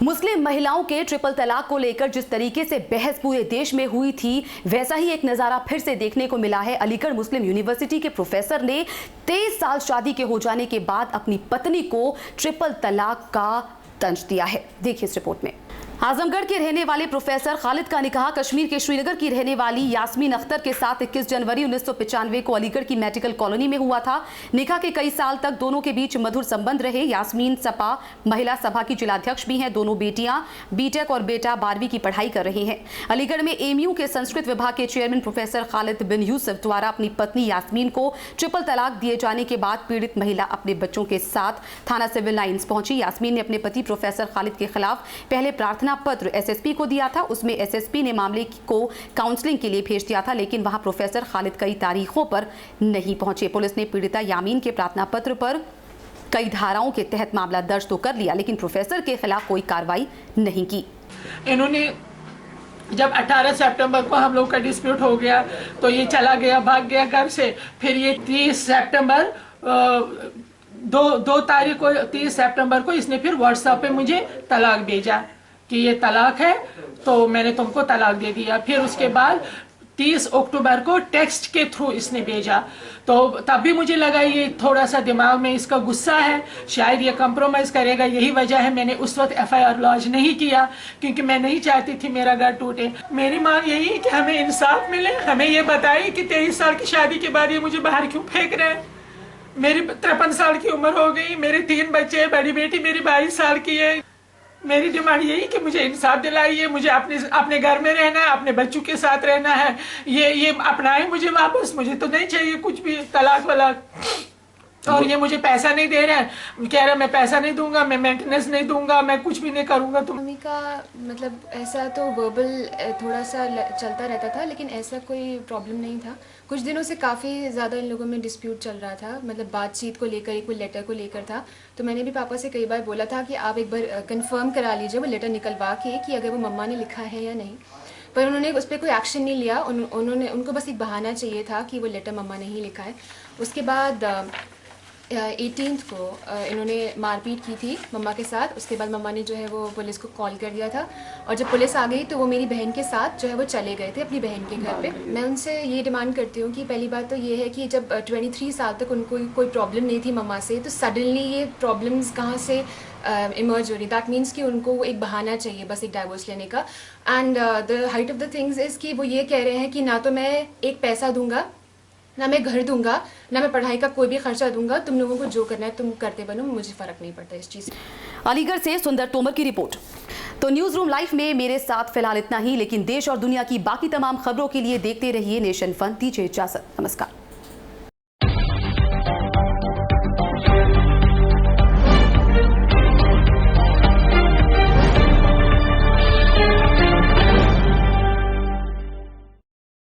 मुस्लिम महिलाओं के ट्रिपल तलाक को लेकर जिस तरीके से बहस पूरे देश में हुई थी, वैसा ही एक नजारा फिर से देखने को मिला है। अलीगढ़ मुस्लिम यूनिवर्सिटी के प्रोफेसर ने 23 साल शादी के हो जाने के बाद अपनी पत्नी को ट्रिपल तलाक का तंज दिया है। देखिए इस रिपोर्ट में। आजमगढ़ के रहने वाले प्रोफेसर खालिद का निकाह कश्मीर के श्रीनगर की रहने वाली यास्मीन अख्तर के साथ 21 जनवरी 1995 को अलीगढ़ की मेडिकल कॉलोनी में हुआ था। निकाह के कई साल तक दोनों के बीच मधुर संबंध रहे। यास्मीन सपा महिला सभा की जिलाध्यक्ष भी हैं। दोनों बेटियां बीटेक और बेटा 12वीं की पढ़ाई कर रहे हैं। अलीगढ़ में एमयू के संस्कृत विभाग के चेयरमैन प्रोफेसर खालिद बिन यूसुफ द्वारा अपनी पत्नी यास्मीन को ट्रिपल तलाक दिए जाने के बाद पीड़ित महिला अपने बच्चों के साथ थाना सिविल लाइंस पहुंची। यास्मीन ने अपने पति प्रोफेसर खालिद के खिलाफ पहले प्रार्थना पत्र एसएसपी को दिया था। उसमें एसएसपी ने मामले को काउंसलिंग के लिए भेज दिया था, लेकिन वहां प्रोफेसर खालिद कई तारीखों पर नहीं पहुंचे। पुलिस ने पीड़िता यामीन के प्रार्थना पत्र पर कई धाराओं के तहत मामला दर्ज तो कर लिया, लेकिन प्रोफेसर के खिलाफ कोई कार्रवाई नहीं की। इन्होंने जब 18 सितंबर को हम लोग का डिस्प्यूट हो गया तो ये चला गया, भाग गया घर से। फिर ये 30 सितंबर दो तारीख को 30 सितंबर को इसने फिर व्हाट्सएप पे मुझे तलाक भेजा कि ये तलाक है, तो मैंने तुमको तलाक दे दिया। फिर उसके बाद 30 अक्टूबर को टेक्स्ट के थ्रू इसने भेजा, तो तब भी मुझे लगा ये थोड़ा सा दिमाग में इसका गुस्सा है, शायद ये कंप्रोमाइज करेगा। यही वजह है मैंने उस वक्त एफआईआर लॉन्च नहीं किया, क्योंकि मैं नहीं चाहती थी मेरा घर टूटे। मेरी मांग यही है कि हमें इंसाफ मिले। हमें ये बताइए कि 23 साल की शादी के बाद ये मुझे बाहर क्यों फेंक रहे हैं। मेरी 53 साल की उम्र हो गई, मेरे 3 बच्चे, बड़ी बेटी मेरी 22 साल की है। मेरी डिमांड यही कि मुझे इंसाफ दिलाइए। मुझे अपने घर में रहना है, अपने बच्चों के साथ रहना है। ये अपनाए मुझे वापस, मुझे तो नहीं चाहिए कुछ भी तलाक वलाक। और ये मुझे पैसा नहीं दे रहा है, कह रहा मैं पैसा नहीं दूंगा, मैं मेंटेनेंस नहीं दूंगा, मैं कुछ भी नहीं करूंगा। तो मम्मी का मतलब ऐसा तो वर्बल थोड़ा सा चलता रहता था, लेकिन ऐसा कोई प्रॉब्लम नहीं था। कुछ दिनों से काफ़ी ज़्यादा इन लोगों में डिस्प्यूट चल रहा था, मतलब बातचीत को लेकर, एक कोई लेटर को लेकर था। तो मैंने भी पापा से कई बार बोला था कि आप एक बार कंफर्म करा लीजिए वो लेटर निकलवा के कि अगर वो मम्मा ने लिखा है या नहीं। पर उन्होंने उस पर कोई एक्शन नहीं लिया। उनको बस एक बहाना चाहिए था कि वो लेटर मम्मा ने ही लिखा है। उसके बाद 18 को इन्होंने मारपीट की थी मम्मा के साथ। उसके बाद मम्मा ने जो है वो पुलिस को कॉल कर दिया था, और जब पुलिस आ गई तो वो मेरी बहन के साथ जो है वो चले गए थे अपनी बहन के घर पे। मैं उनसे ये डिमांड करती हूँ कि पहली बात तो ये है कि जब 23 साल तक उनको कोई प्रॉब्लम नहीं थी मम्मा से, तो सडनली ये प्रॉब्लम्स कहाँ से इमर्ज हो रही। दैट मीन्स कि उनको एक बहाना चाहिए बस एक डाइवोर्स लेने का। And the height of the things is कि वो ये कह रहे हैं कि ना तो मैं एक पैसा दूंगा, ना मैं घर दूंगा, ना मैं पढ़ाई का कोई भी खर्चा दूंगा। तुम लोगों को जो करना है तुम करते बनो, मुझे फर्क नहीं पड़ता इस चीज़ से। अलीगढ़ से सुंदर तोमर की रिपोर्ट। तो न्यूज रूम लाइव में मेरे साथ फिलहाल इतना ही, लेकिन देश और दुनिया की बाकी तमाम खबरों के लिए देखते रहिए नेशन फन। दीजिए इजाजत, नमस्कार।